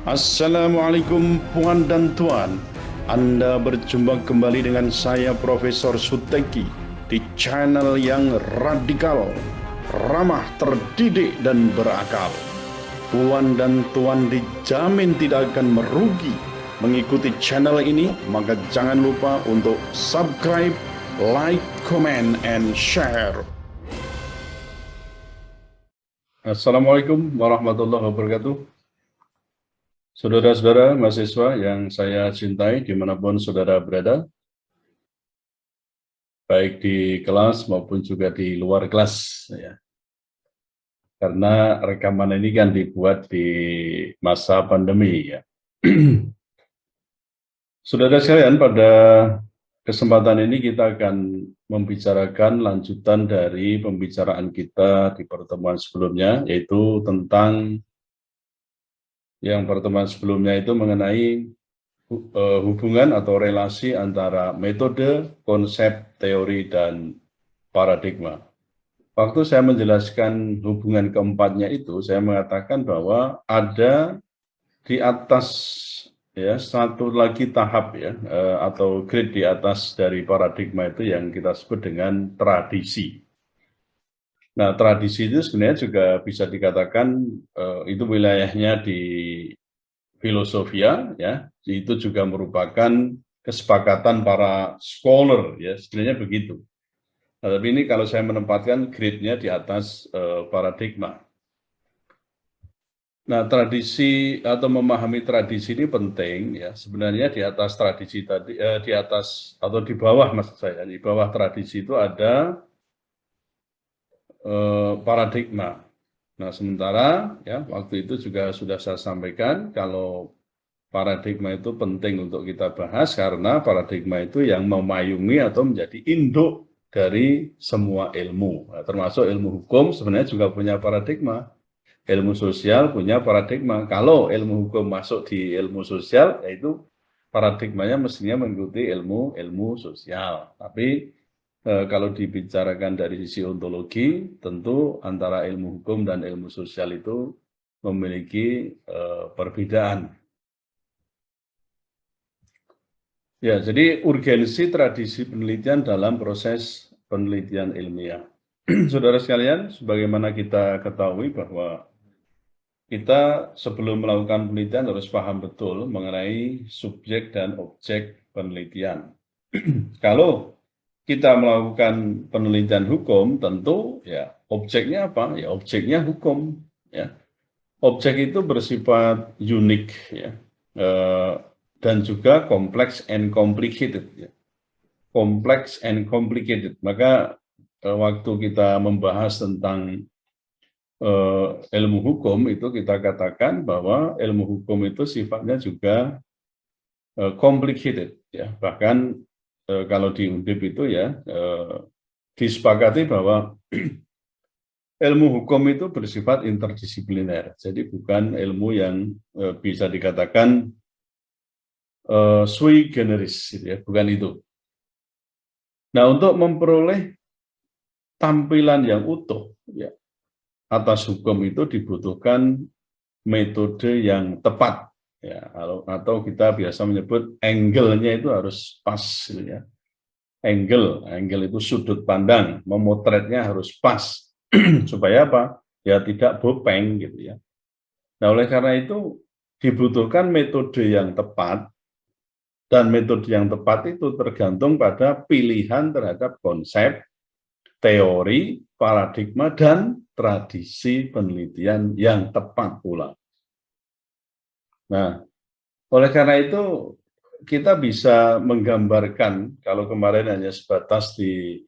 Assalamualaikum puan dan tuan. Anda berjumpa kembali dengan saya Profesor Suteki di channel yang radikal, ramah, terdidik, dan berakal. Puan dan tuan dijamin tidak akan merugi mengikuti channel ini, maka jangan lupa untuk subscribe, like, comment, and share. Assalamualaikum warahmatullahi wabarakatuh. Saudara-saudara mahasiswa yang saya cintai dimanapun saudara berada, baik di kelas maupun juga di luar kelas, ya. Karena rekaman ini kan dibuat di masa pandemi, ya. Saudara sekalian, pada kesempatan ini kita akan membicarakan lanjutan dari pembicaraan kita di pertemuan sebelumnya, yaitu tentang yang pertemuan sebelumnya itu mengenai hubungan atau relasi antara metode, konsep, teori, dan paradigma. Waktu saya menjelaskan hubungan keempatnya itu, saya mengatakan bahwa ada di atas ya satu lagi tahap ya atau grade di atas dari paradigma itu yang kita sebut dengan tradisi. Nah, tradisi itu sebenarnya juga bisa dikatakan itu wilayahnya di filosofia, ya, itu juga merupakan kesepakatan para scholar, ya, sebenarnya begitu. Nah, tapi ini kalau saya menempatkan grade-nya di atas paradigma. Nah, tradisi atau memahami tradisi ini penting, ya. Sebenarnya di atas tradisi tadi, di atas atau di bawah maksud saya, di bawah tradisi itu ada paradigma. Nah, sementara ya waktu itu juga sudah saya sampaikan kalau paradigma itu penting untuk kita bahas karena paradigma itu yang memayungi atau menjadi induk dari semua ilmu. Nah, termasuk ilmu hukum sebenarnya juga punya paradigma. Ilmu sosial punya paradigma. Kalau ilmu hukum masuk di ilmu sosial, yaitu paradigmanya mestinya mengikuti ilmu sosial. Tapi kalau dibicarakan dari sisi ontologi, tentu antara ilmu hukum dan ilmu sosial itu memiliki perbedaan. Ya, jadi urgensi tradisi penelitian dalam proses penelitian ilmiah. Saudara sekalian, sebagaimana kita ketahui bahwa kita sebelum melakukan penelitian harus paham betul mengenai subjek dan objek penelitian. Kalau kita melakukan penelitian hukum, tentu ya objeknya apa? Ya objeknya hukum. Ya, objek itu bersifat unik, ya, dan juga kompleks and complicated. Ya. Kompleks and complicated. Maka waktu kita membahas tentang ilmu hukum itu kita katakan bahwa ilmu hukum itu sifatnya juga complicated, ya. Bahkan kalau di Undip itu ya disepakati bahwa ilmu hukum itu bersifat interdisipliner, jadi bukan ilmu yang bisa dikatakan sui generis, gitu ya, bukan itu. Nah, untuk memperoleh tampilan yang utuh, ya, atas hukum itu dibutuhkan metode yang tepat, ya, atau kita biasa menyebut angle-nya itu harus pas, gitu ya. Angle itu sudut pandang, memotretnya harus pas supaya apa? Ya tidak bopeng, gitu ya. Nah, oleh karena itu dibutuhkan metode yang tepat, dan metode yang tepat itu tergantung pada pilihan terhadap konsep, teori, paradigma, dan tradisi penelitian yang tepat pula. Nah, oleh karena itu kita bisa menggambarkan, kalau kemarin hanya sebatas di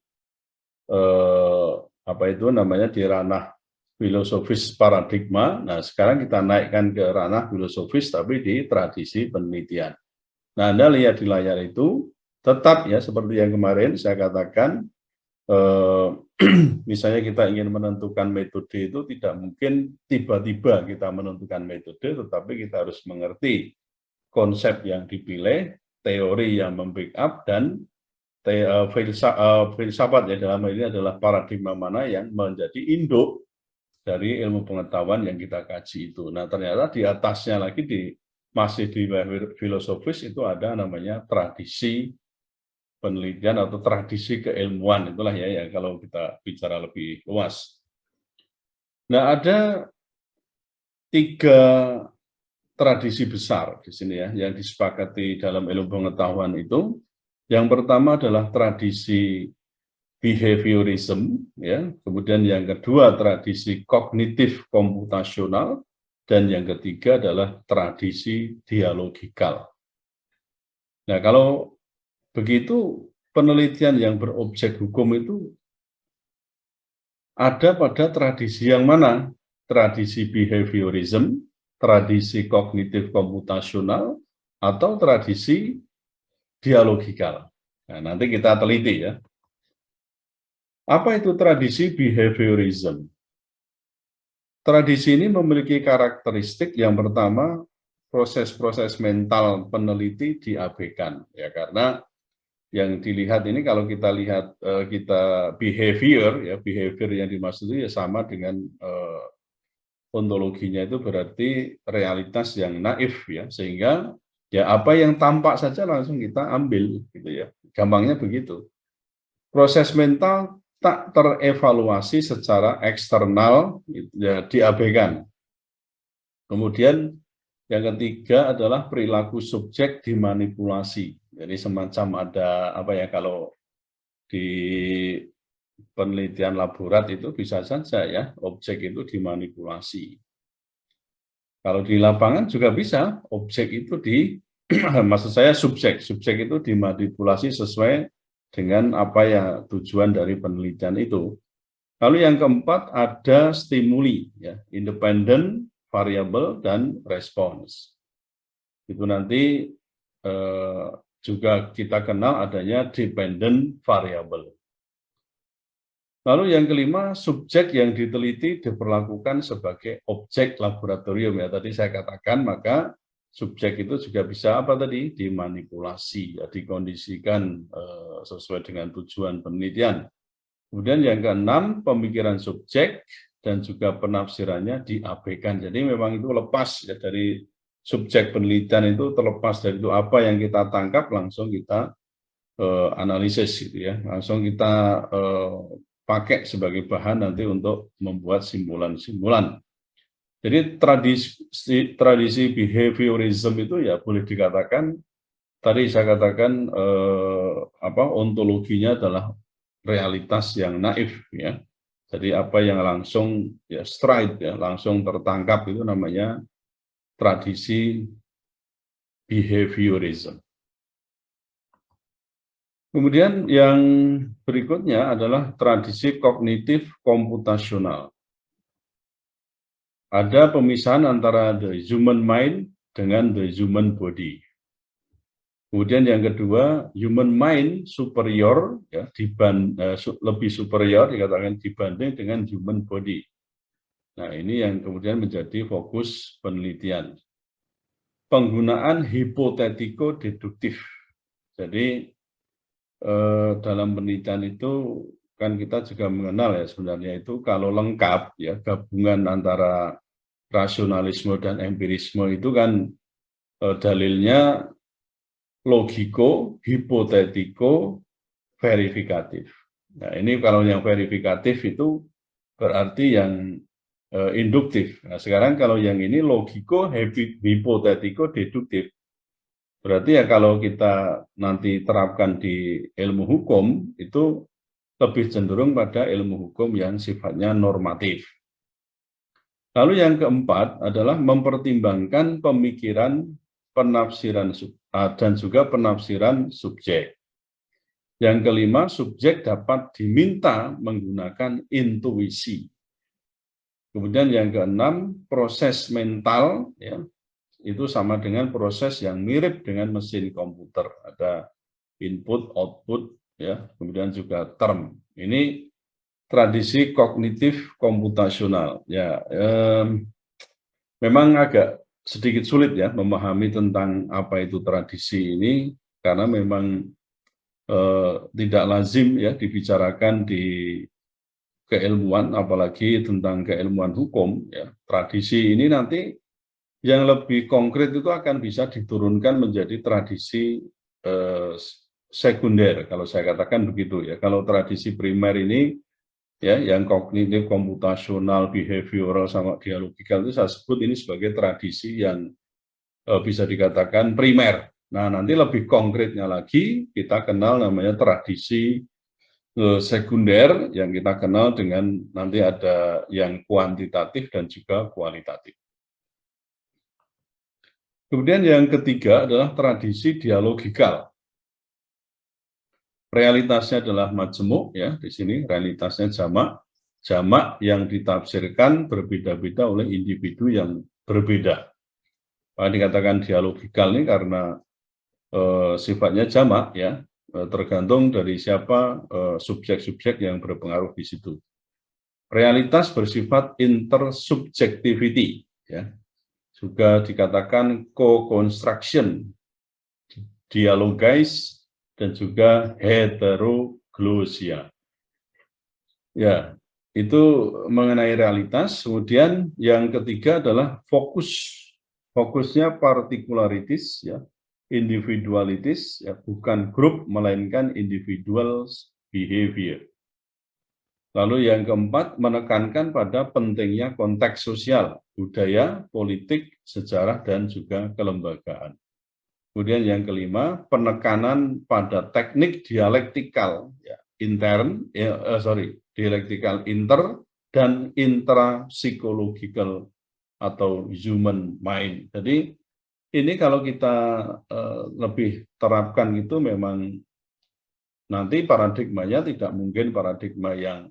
apa itu namanya di ranah filosofis paradigma, nah sekarang kita naikkan ke ranah filosofis tapi di tradisi penelitian. Nah, Anda lihat di layar itu tetap ya seperti yang kemarin saya katakan, misalnya kita ingin menentukan metode itu tidak mungkin tiba-tiba kita menentukan metode, tetapi kita harus mengerti konsep yang dipilih, teori yang membackup, dan filsafat ya dalam hal ini adalah paradigma mana yang menjadi induk dari ilmu pengetahuan yang kita kaji itu. Nah, ternyata di atasnya lagi masih di filosofis itu ada namanya tradisi penelitian atau tradisi keilmuan, itulah ya kalau kita bicara lebih luas. Nah, ada 3 tradisi besar di sini ya yang disepakati dalam ilmu pengetahuan itu. Yang pertama adalah tradisi behaviorism, ya. Kemudian yang kedua tradisi kognitif komputasional, dan yang ketiga adalah tradisi dialogikal. Nah, kalau begitu penelitian yang berobjek hukum itu ada pada tradisi yang mana? Tradisi behaviorism, tradisi kognitif komputasional, atau tradisi dialogikal. Nah, nanti kita teliti ya. Apa itu tradisi behaviorism? Tradisi ini memiliki karakteristik yang pertama, proses-proses mental peneliti diabaikan, ya, karena yang dilihat ini kalau kita lihat kita behavior yang dimaksud itu ya sama dengan ontologinya itu berarti realitas yang naif ya, sehingga ya apa yang tampak saja langsung kita ambil gitu ya. Gampangnya begitu. Proses mental tak terevaluasi secara eksternal ya, diabaikan. Kemudian yang ketiga adalah perilaku subjek dimanipulasi. Jadi semacam ada apa ya, kalau di penelitian laborat itu bisa saja ya objek itu dimanipulasi. Kalau di lapangan juga bisa objek itu maksud saya subjek itu dimanipulasi sesuai dengan apa ya tujuan dari penelitian itu. Lalu yang keempat ada stimuli ya, independent, variable, dan respons. Itu nanti juga kita kenal adanya dependent variable. Lalu yang kelima, subjek yang diteliti diperlakukan sebagai objek laboratorium ya. Tadi saya katakan, maka subjek itu juga bisa apa tadi? Dimanipulasi, ya, dikondisikan sesuai dengan tujuan penelitian. Kemudian yang keenam, pemikiran subjek dan juga penafsirannya diabaikan. Jadi memang itu lepas ya dari subjek penelitian, itu terlepas dari itu apa yang kita tangkap langsung kita analisis gitu ya, langsung kita pakai sebagai bahan nanti untuk membuat simpulan-simpulan. Jadi tradisi behaviorism itu ya boleh dikatakan tadi saya katakan ontologinya adalah realitas yang naif ya. Jadi apa yang langsung ya straight ya, langsung tertangkap itu namanya tradisi behaviorism. Kemudian yang berikutnya adalah tradisi kognitif komputasional. Ada pemisahan antara the human mind dengan the human body. Kemudian yang kedua, human mind superior, ya, lebih superior dikatakan dibanding dengan human body. Nah, ini yang kemudian menjadi fokus penelitian. Penggunaan hipotetiko-deduktif. Jadi dalam penelitian itu kan kita juga mengenal ya sebenarnya itu kalau lengkap ya gabungan antara rasionalisme dan empirisme itu kan dalilnya logiko, hipotetiko, verifikatif. Nah, ini kalau yang verifikatif itu berarti yang induktif. Nah, sekarang kalau yang ini logiko, hipotetiko, deduktif. Berarti ya kalau kita nanti terapkan di ilmu hukum, itu lebih cenderung pada ilmu hukum yang sifatnya normatif. Lalu yang keempat adalah mempertimbangkan pemikiran, penafsiran dan juga penafsiran subjek. Yang kelima, subjek dapat diminta menggunakan intuisi. Kemudian yang keenam, proses mental ya, itu sama dengan proses yang mirip dengan mesin komputer. Ada input, output, ya, kemudian juga term. Ini tradisi kognitif komputasional. Ya, memang agak sedikit sulit ya memahami tentang apa itu tradisi ini karena memang tidak lazim ya dibicarakan di keilmuan, apalagi tentang keilmuan hukum. Ya, tradisi ini nanti yang lebih konkret itu akan bisa diturunkan menjadi tradisi sekunder, kalau saya katakan begitu ya. Kalau tradisi primer ini ya, yang kognitif, komputasional, behavioral, sama dialogikal itu saya sebut ini sebagai tradisi yang bisa dikatakan primer. Nah, nanti lebih konkretnya lagi kita kenal namanya tradisi sekunder yang kita kenal dengan nanti ada yang kuantitatif dan juga kualitatif. Kemudian yang ketiga adalah tradisi dialogikal. Realitasnya adalah majemuk ya, di sini realitasnya jamak. Jamak yang ditafsirkan berbeda-beda oleh individu yang berbeda. Dikatakan dialogikal ini karena sifatnya jamak ya, tergantung dari siapa subjek-subjek yang berpengaruh di situ. Realitas bersifat intersubjectivity ya. Juga dikatakan co-construction, dialogize, dan juga heteroglosia. Ya, itu mengenai realitas. Kemudian yang ketiga adalah fokus. Fokusnya particularities, ya, individualities, ya, bukan grup, melainkan individual behavior. Lalu yang keempat, menekankan pada pentingnya konteks sosial, budaya, politik, sejarah, dan juga kelembagaan. Kemudian yang kelima, penekanan pada teknik dialektikal, ya, dialektikal inter dan intrapsychological atau human mind. Jadi ini kalau kita lebih terapkan itu memang nanti paradigmanya tidak mungkin paradigma yang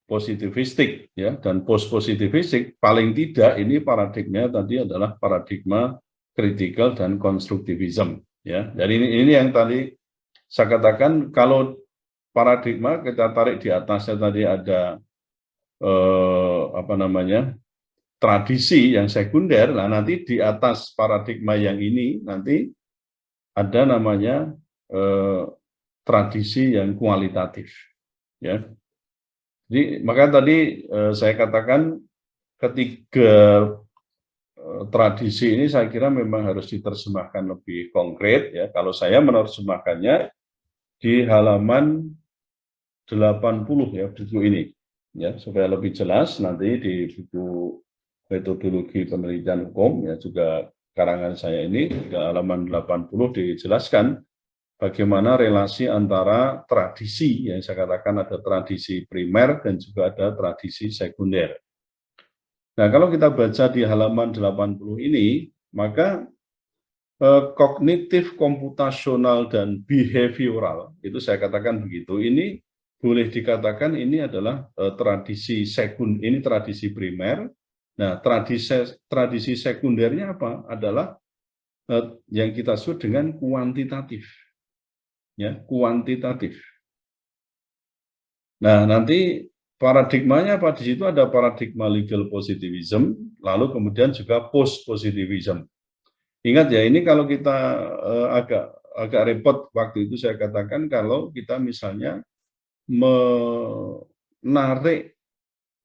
positivistik ya, dan post positivistik, paling tidak ini paradigma tadi adalah paradigma kritikal dan konstruktivisme ya. Jadi ini yang tadi saya katakan, kalau paradigma kita tarik di atasnya tadi ada tradisi yang sekunder. Nah, nanti di atas paradigma yang ini nanti ada namanya tradisi yang kualitatif ya. Jadi maka tadi saya katakan ketiga tradisi ini saya kira memang harus diterjemahkan lebih konkret ya. Kalau saya menerjemahkannya di halaman 80 ya buku ini ya, supaya lebih jelas nanti di buku metodologi penelitian hukum ya, juga karangan saya ini di halaman 80 dijelaskan bagaimana relasi antara tradisi, yang saya katakan ada tradisi primer dan juga ada tradisi sekunder. Nah, kalau kita baca di halaman 80 ini, maka kognitif, komputasional, dan behavioral, itu saya katakan begitu, ini boleh dikatakan ini adalah tradisi sekunder, ini tradisi primer. Nah, tradisi sekundernya apa? Adalah yang kita sebut dengan kuantitatif. Ya, kuantitatif. Nah, nanti paradigmanya apa? Di situ ada paradigma legal positivism, lalu kemudian juga post positivism. Ingat ya, ini kalau kita agak repot waktu itu saya katakan kalau kita misalnya menarik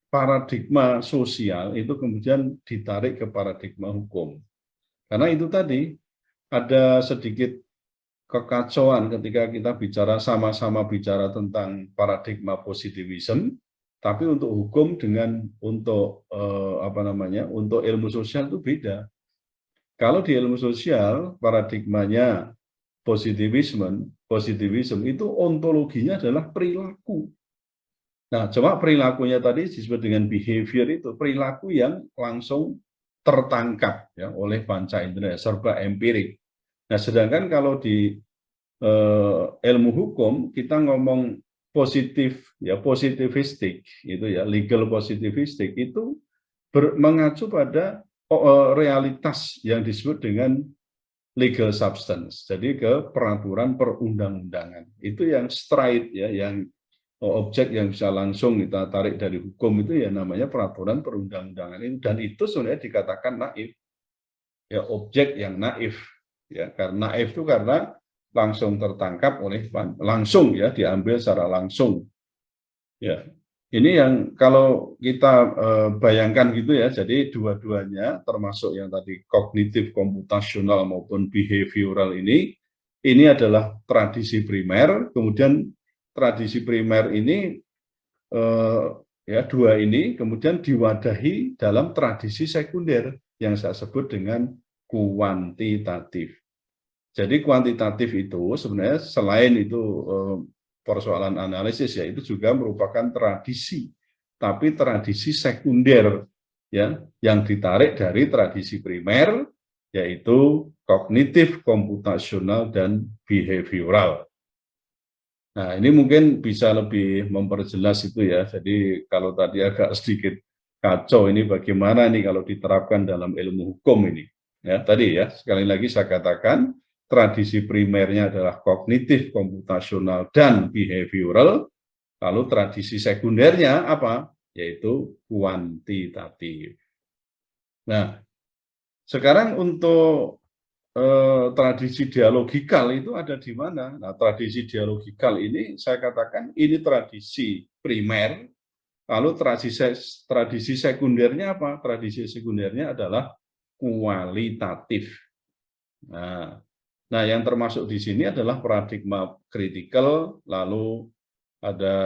paradigma sosial itu kemudian ditarik ke paradigma hukum. Karena itu tadi ada sedikit kekacauan ketika kita bicara sama-sama bicara tentang paradigma positivism, tapi untuk hukum dengan untuk untuk ilmu sosial itu beda. Kalau di ilmu sosial paradigmanya positivism itu ontologinya adalah perilaku. Nah, cuma perilakunya tadi disebut dengan behavior, itu perilaku yang langsung tertangkap ya oleh panca indera, serba empirik. Nah, sedangkan kalau di ilmu hukum kita ngomong positif ya, positivistik itu ya, legal positivistik itu mengacu pada realitas yang disebut dengan legal substance. Jadi ke peraturan perundang-undangan. Itu yang straight ya, yang objek yang bisa langsung kita tarik dari hukum itu ya namanya peraturan perundang-undangan ini, dan itu sebenarnya dikatakan naif. Ya, objek yang naif ya, karena naif itu karena langsung tertangkap oleh langsung ya, diambil secara langsung. Ya. Ini yang kalau kita bayangkan gitu ya, jadi dua-duanya termasuk yang tadi kognitif komputasional maupun behavioral ini adalah tradisi primer, kemudian tradisi primer ini ya dua ini kemudian diwadahi dalam tradisi sekunder yang saya sebut dengan kuantitatif. Jadi kuantitatif itu sebenarnya selain itu persoalan analisis ya itu juga merupakan tradisi, tapi tradisi sekunder ya yang ditarik dari tradisi primer yaitu kognitif, komputasional dan behavioral. Nah, ini mungkin bisa lebih memperjelas itu ya. Jadi kalau tadi agak sedikit kacau ini bagaimana nih kalau diterapkan dalam ilmu hukum ini. Ya, tadi ya, sekali lagi saya katakan tradisi primernya adalah kognitif, komputasional dan behavioral. Lalu tradisi sekundernya apa? Yaitu kuantitatif. Nah, sekarang untuk tradisi dialogikal itu ada di mana? Nah, tradisi dialogikal ini saya katakan ini tradisi primer, lalu tradisi sekundernya apa? Tradisi sekundernya adalah kualitatif. Nah, yang termasuk di sini adalah paradigma kritikal, lalu ada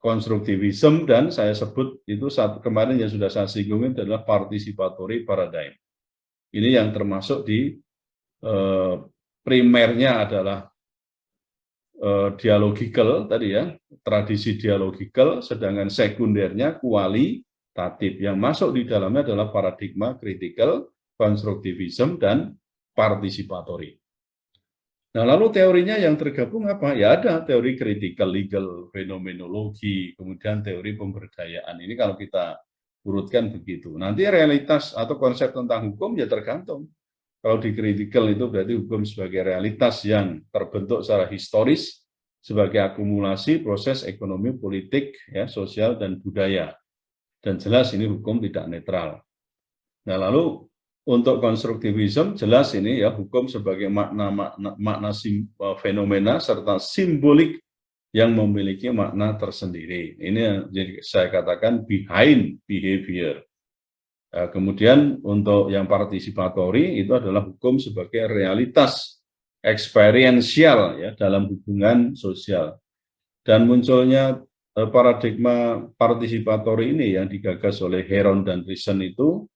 konstruktivisme, dan saya sebut itu kemarin yang sudah saya singgung adalah participatory paradigm. Ini yang termasuk di primernya adalah dialogikal tadi ya, tradisi dialogikal, sedangkan sekundernya kualitatif. Yang masuk di dalamnya adalah paradigma kritikal, konstruktivisme, dan partisipatory. Nah, lalu teorinya yang tergabung apa? Ya ada teori critical legal fenomenologi, kemudian teori pemberdayaan. Ini kalau kita urutkan begitu. Nanti realitas atau konsep tentang hukum ya tergantung. Kalau di critical itu berarti hukum sebagai realitas yang terbentuk secara historis sebagai akumulasi proses ekonomi, politik, ya, sosial, dan budaya. Dan jelas ini hukum tidak netral. Nah, lalu untuk konstruktivisme jelas ini ya hukum sebagai makna fenomena serta simbolik yang memiliki makna tersendiri. Ini yang saya katakan behind behavior. Kemudian untuk yang partisipatory itu adalah hukum sebagai realitas eksperiensial ya dalam hubungan sosial. Dan munculnya paradigma partisipatory ini yang digagas oleh Heron dan Reason itu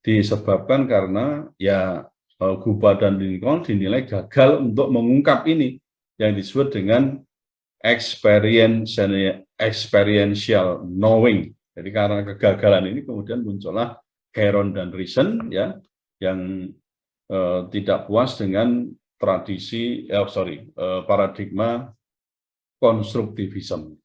disebabkan karena ya Guba dan Lincoln dinilai gagal untuk mengungkap ini yang disebut dengan experiential knowing. Jadi karena kegagalan ini kemudian muncullah Heron dan Reason ya yang tidak puas dengan tradisi paradigma konstruktivisme.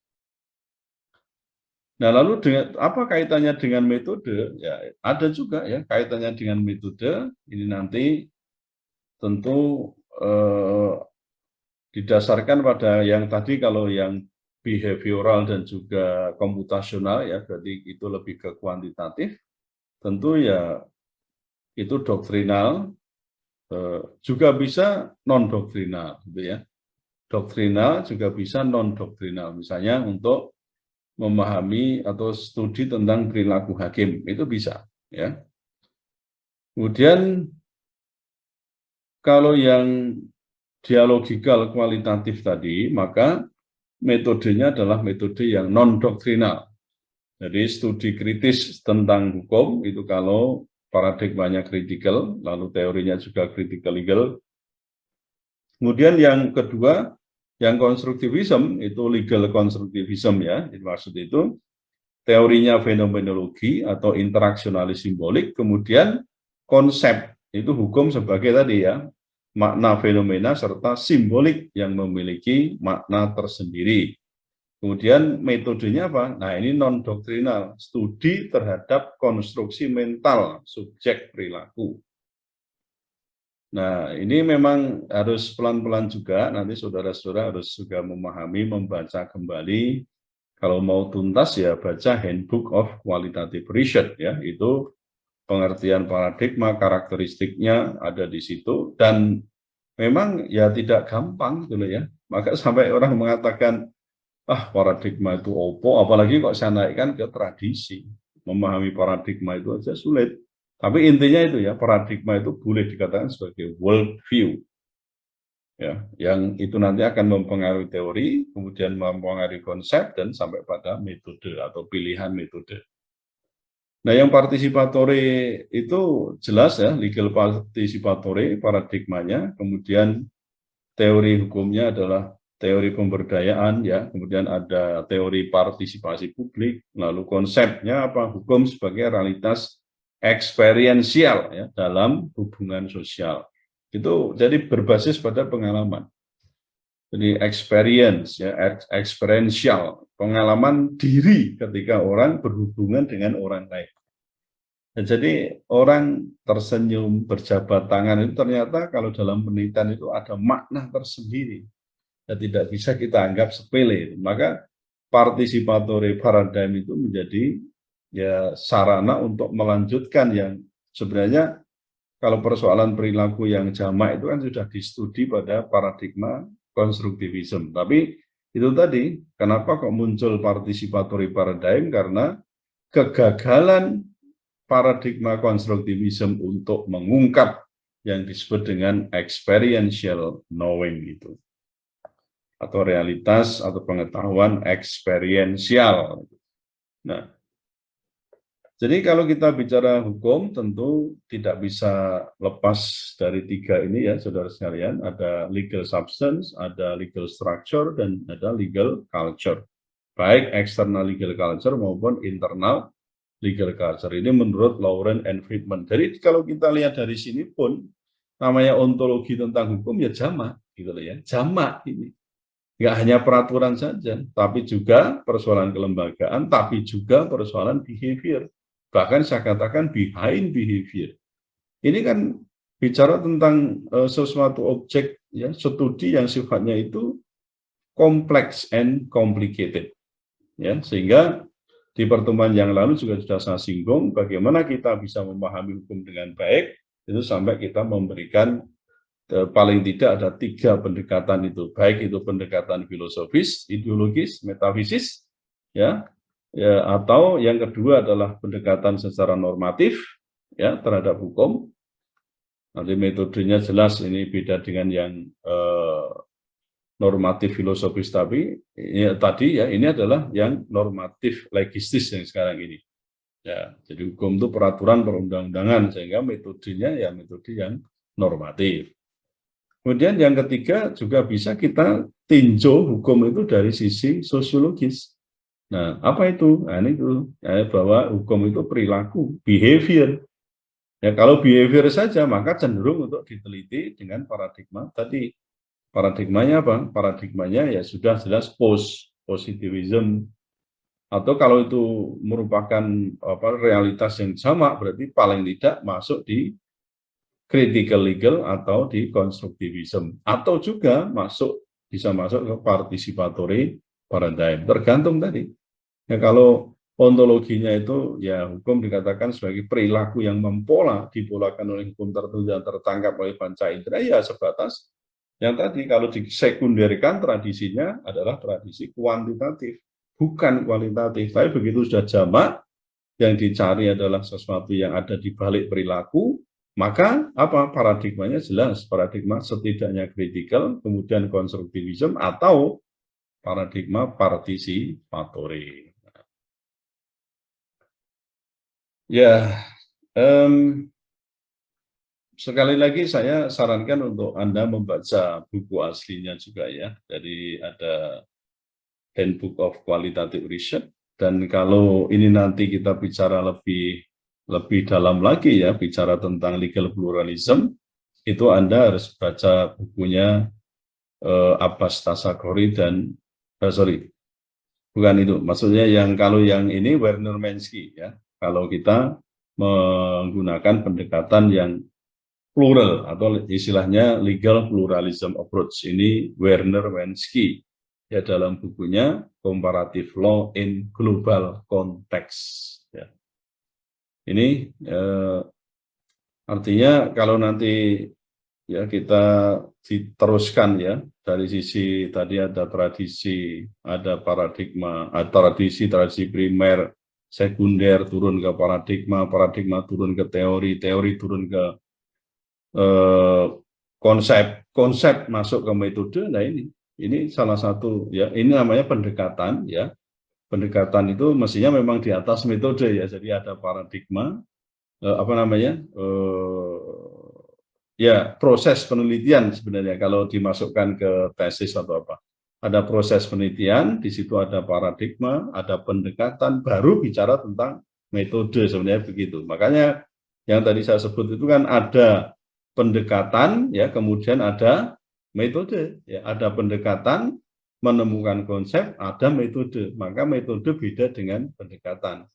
Nah, lalu dengan apa kaitannya dengan metode? Ya, ada juga ya kaitannya dengan metode. Ini nanti tentu didasarkan pada yang tadi kalau yang behavioral dan juga komputasional ya, berarti itu lebih ke kuantitatif. Tentu ya itu doktrinal, juga bisa non-doktrinal, gitu ya. Doktrinal juga bisa non-doktrinal, misalnya untuk memahami atau studi tentang perilaku hakim, itu bisa. Ya. Kemudian kalau yang dialogikal kualitatif tadi, maka metodenya adalah metode yang non-doktrinal. Jadi studi kritis tentang hukum itu kalau paradigmanya kritikal, lalu teorinya juga critical legal. Kemudian yang kedua, yang konstruktivisme itu legal konstruktivisme ya, maksud itu teorinya fenomenologi atau interaksionalis simbolik, kemudian konsep itu hukum sebagai tadi ya, makna fenomena serta simbolik yang memiliki makna tersendiri. Kemudian metodenya apa? Nah, ini non-doktrinal, studi terhadap konstruksi mental subjek perilaku. Nah, ini memang harus pelan-pelan juga, nanti saudara-saudara harus juga memahami, membaca kembali. Kalau mau tuntas ya baca Handbook of Qualitative Research ya, itu pengertian paradigma, karakteristiknya ada di situ, dan memang ya tidak gampang gitu ya. Maka sampai orang mengatakan paradigma itu opo, apalagi kok saya naikkan ke tradisi. Memahami paradigma itu aja sulit. Tapi intinya itu ya, paradigma itu boleh dikatakan sebagai world view. Ya, yang itu nanti akan mempengaruhi teori, kemudian mempengaruhi konsep, dan sampai pada metode atau pilihan metode. Nah, yang partisipatory itu jelas ya, legal participatory paradigmanya, kemudian teori hukumnya adalah teori pemberdayaan ya, kemudian ada teori partisipasi publik, lalu konsepnya apa? Hukum sebagai realitas eksperiensial ya dalam hubungan sosial. Itu jadi berbasis pada pengalaman. Jadi experience ya, experiential, pengalaman diri ketika orang berhubungan dengan orang lain. Dan jadi orang tersenyum, berjabat tangan itu ternyata kalau dalam penelitian itu ada makna tersendiri. Dan tidak bisa kita anggap sepele. Maka participatory paradigm itu menjadi ya sarana untuk melanjutkan yang sebenarnya kalau persoalan perilaku yang jamak itu kan sudah distudi pada paradigma konstruktivisme. Tapi itu tadi, kenapa kok muncul participatory paradigm? Karena kegagalan paradigma konstruktivisme untuk mengungkap yang disebut dengan experiential knowing itu, atau realitas atau pengetahuan eksperiensial. Nah, jadi kalau kita bicara hukum tentu tidak bisa lepas dari tiga ini ya saudara sekalian, ada legal substance, ada legal structure, dan ada legal culture. Baik external legal culture maupun internal legal culture. Ini menurut Lauren and Friedman. Jadi kalau kita lihat dari sini pun namanya ontologi tentang hukum ya jamak gitu loh ya. Jamak ini. Nggak hanya peraturan saja, tapi juga persoalan kelembagaan, tapi juga persoalan behavior. Bahkan saya katakan behind behavior. Ini kan bicara tentang sesuatu objek ya, studi yang sifatnya itu complex and complicated. Ya, sehingga di pertemuan yang lalu juga sudah saya singgung bagaimana kita bisa memahami hukum dengan baik, itu sampai kita memberikan paling tidak ada 3 pendekatan itu, baik itu pendekatan filosofis, ideologis, metafisis, ya, atau yang kedua adalah pendekatan secara normatif, ya, terhadap hukum. Nanti metodenya jelas ini beda dengan yang normatif filosofis tadi ya ini adalah yang normatif legistis yang sekarang ini. Ya, jadi hukum itu peraturan perundang-undangan sehingga metodenya ya metode yang normatif. Kemudian yang ketiga juga bisa kita tinjau hukum itu dari sisi sosiologis. Nah, apa itu? Nah, ini itu ya, bahwa hukum itu perilaku, behavior. Ya, kalau behavior saja maka cenderung untuk diteliti dengan paradigma tadi. Paradigmanya apa? Paradigmanya ya sudah jelas positivism. Atau kalau itu merupakan realitas yang sama berarti paling tidak masuk di critical legal atau di konstruktivisme, atau juga bisa masuk ke participatory paradigm, tergantung tadi ya. Kalau ontologinya itu ya hukum dikatakan sebagai perilaku yang dipolakan oleh hukum tertentu yang tertangkap oleh panca indera, ya sebatas yang tadi. Kalau disekunderkan tradisinya adalah tradisi kuantitatif bukan kualitatif, tapi begitu sudah jamak yang dicari adalah sesuatu yang ada di balik perilaku, maka apa paradigmanya jelas, paradigma setidaknya kritikal, kemudian konstruktivisme atau paradigma partisipatory. Ya, sekali lagi saya sarankan untuk Anda membaca buku aslinya juga ya. Jadi ada Handbook of Qualitative Research, dan kalau ini nanti kita bicara lebih dalam lagi ya, bicara tentang legal pluralism, itu Anda harus baca bukunya Abbas Tasagori dan bukan itu, maksudnya kalau yang ini Werner Menschke ya. Kalau kita menggunakan pendekatan yang plural atau istilahnya legal pluralism approach, ini Werner Menschke ya dalam bukunya Comparative Law in Global Context ya. Ini artinya kalau nanti ya kita diteruskan ya dari sisi tadi ada tradisi, ada paradigma, ada tradisi primer, sekunder turun ke paradigma, paradigma turun ke teori, teori turun ke konsep, konsep masuk ke metode. Nah ini salah satu ya, ini namanya pendekatan ya. Pendekatan itu mestinya memang di atas metode ya. Jadi ada paradigma, apa namanya, ya proses penelitian sebenarnya kalau dimasukkan ke tesis atau apa. Ada proses penelitian, di situ ada paradigma, ada pendekatan, baru bicara tentang metode sebenarnya begitu. Makanya yang tadi saya sebut itu kan ada pendekatan, ya kemudian ada metode, ya ada pendekatan menemukan konsep, ada metode. Maka metode beda dengan pendekatan.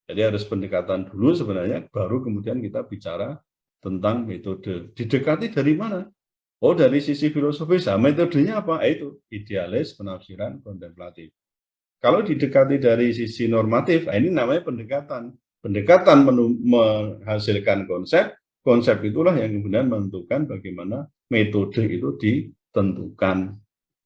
Jadi harus pendekatan dulu sebenarnya, baru kemudian kita bicara tentang metode. Didekati dari mana? Oh, dari sisi filosofis. Nah, metodenya apa? Itu idealis, penafsiran, kontemplatif. Kalau didekati dari sisi normatif, ini namanya pendekatan. Pendekatan menghasilkan konsep, konsep itulah yang kemudian menentukan bagaimana metode itu ditentukan.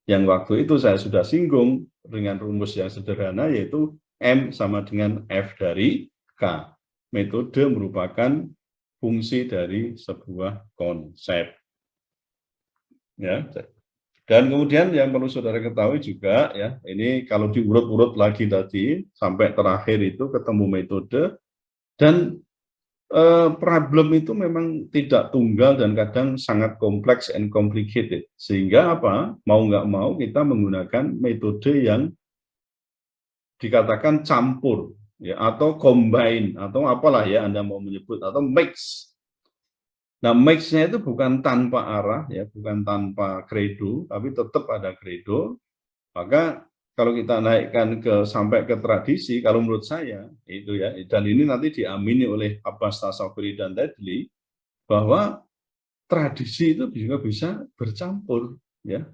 Yang waktu itu saya sudah singgung dengan rumus yang sederhana, yaitu M sama dengan F dari K. Metode merupakan fungsi dari sebuah konsep. Ya. Dan kemudian yang perlu saudara ketahui juga ya, ini kalau diurut-urut lagi tadi sampai terakhir itu ketemu metode, dan problem itu memang tidak tunggal dan kadang sangat kompleks and complicated. Sehingga apa? Mau nggak mau kita menggunakan metode yang dikatakan campur ya, atau combine atau apalah ya Anda mau menyebut, atau mix. Nah, mix-nya itu bukan tanpa arah ya, bukan tanpa kredo, tapi tetap ada kredo. Maka kalau kita naikkan sampai ke tradisi, kalau menurut saya itu ya, dan ini nanti diamini oleh Abbas Tasawwuri dan Tedli, bahwa tradisi itu juga bisa bercampur ya,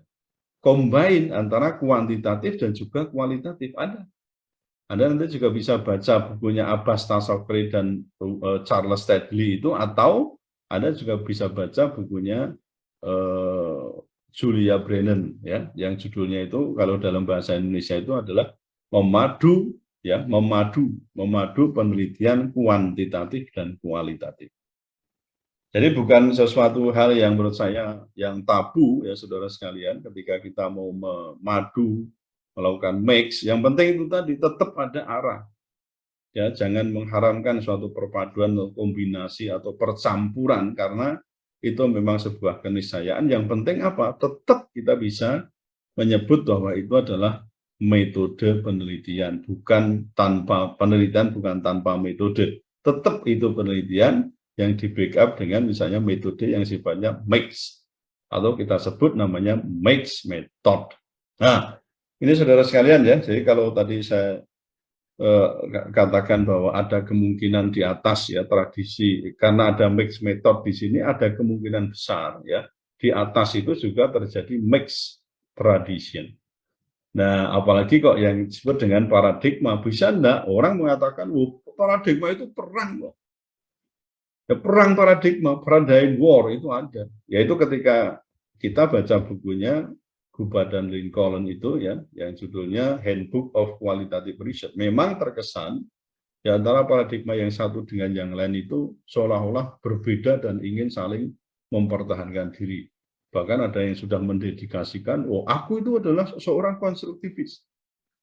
combine antara kuantitatif dan juga kualitatif. Anda nanti juga bisa baca bukunya Abbas Tasawwuri dan Charles Tedley itu, atau Anda juga bisa baca bukunya Julia Brennan ya, yang judulnya itu kalau dalam bahasa Indonesia itu adalah memadu ya, memadu penelitian kuantitatif dan kualitatif. Jadi bukan sesuatu hal yang menurut saya yang tabu ya saudara sekalian, ketika kita mau memadu, melakukan mix, yang penting itu tadi tetap ada arah. Ya, jangan mengharamkan suatu perpaduan atau kombinasi atau percampuran, karena itu memang sebuah keniscayaan. Yang penting apa? Tetap kita bisa menyebut bahwa itu adalah metode penelitian, bukan tanpa penelitian, bukan tanpa metode. Tetap itu penelitian yang di backup dengan misalnya metode yang sifatnya mix, atau kita sebut namanya mix method. Nah, ini saudara sekalian ya, jadi kalau tadi saya katakan bahwa ada kemungkinan di atas ya tradisi, karena ada mix method di sini, ada kemungkinan besar ya di atas itu juga terjadi mix tradition. Nah, apalagi kok yang disebut dengan paradigma, bisa enggak orang mengatakan, paradigma itu perang loh. Ya, perang paradigma, paradigm war itu ada. Yaitu ketika kita baca bukunya Guba dan Lincoln itu ya, yang judulnya Handbook of Qualitative Research, memang terkesan di antara paradigma yang satu dengan yang lain itu seolah-olah berbeda dan ingin saling mempertahankan diri. Bahkan ada yang sudah mendedikasikan, oh aku itu adalah seorang konstruktivis.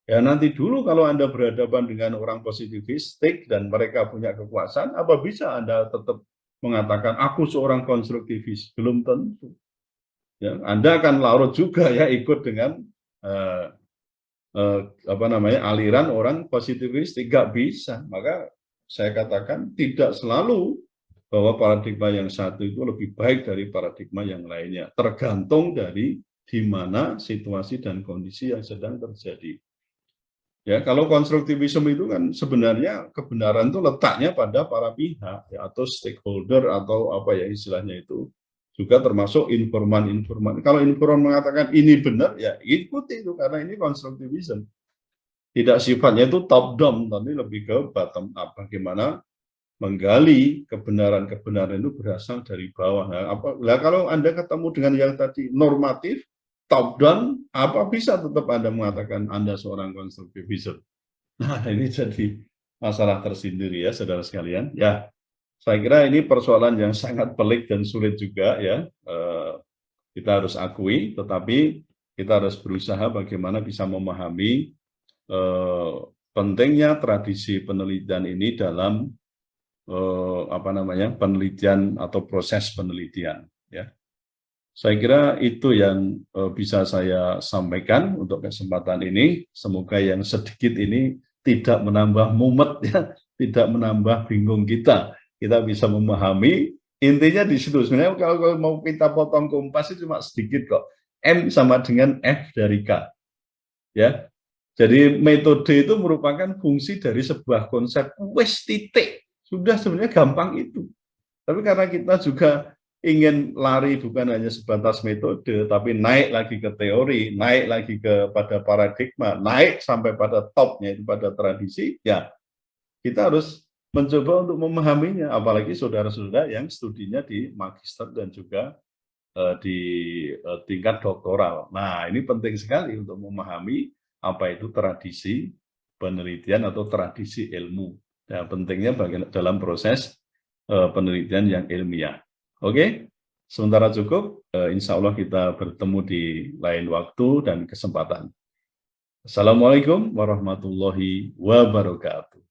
Ya nanti dulu kalau Anda berhadapan dengan orang positivistik dan mereka punya kekuasaan, apa bisa Anda tetap mengatakan aku seorang konstruktivis? Belum tentu. Ya, Anda akan larut juga ya ikut dengan apa namanya aliran orang positivistik, nggak bisa. Maka saya katakan tidak selalu bahwa paradigma yang satu itu lebih baik dari paradigma yang lainnya, tergantung dari di mana situasi dan kondisi yang sedang terjadi. Ya, kalau konstruktivisme itu kan sebenarnya kebenaran itu letaknya pada para pihak ya, atau stakeholder atau apa ya istilahnya itu, juga termasuk informan-informan. Kalau informan mengatakan ini benar ya ikuti itu, karena ini konstruktivisme. Tidak sifatnya itu top down, tapi lebih ke bottom up. Bagaimana menggali kebenaran-kebenaran itu berasal dari bawah. Nah, kalau Anda ketemu dengan yang tadi normatif, top down, apa bisa tetap Anda mengatakan Anda seorang konstruktivism? Nah, ini jadi masalah tersendiri ya, saudara sekalian. Ya, saya kira ini persoalan yang sangat pelik dan sulit juga ya. Kita harus akui, tetapi kita harus berusaha bagaimana bisa memahami pentingnya tradisi penelitian ini dalam penelitian atau proses penelitian. Ya, saya kira itu yang bisa saya sampaikan untuk kesempatan ini. Semoga yang sedikit ini tidak menambah mumet ya, tidak menambah bingung kita. Kita bisa memahami. Intinya di situ. Sebenarnya kalau mau kita potong kompas itu cuma sedikit kok. M sama dengan F dari K. Ya. Jadi metode itu merupakan fungsi dari sebuah konsep wes titik. Sudah sebenarnya gampang itu. Tapi karena kita juga ingin lari bukan hanya sebatas metode, tapi naik lagi ke teori, naik lagi pada paradigma, naik sampai pada topnya itu pada tradisi, ya kita harus mencoba untuk memahaminya, apalagi saudara-saudara yang studinya di magister dan juga di tingkat doktoral. Nah, ini penting sekali untuk memahami apa itu tradisi penelitian atau tradisi ilmu. Nah, pentingnya dalam proses penelitian yang ilmiah. Oke, sementara cukup. Insya Allah kita bertemu di lain waktu dan kesempatan. Assalamualaikum warahmatullahi wabarakatuh.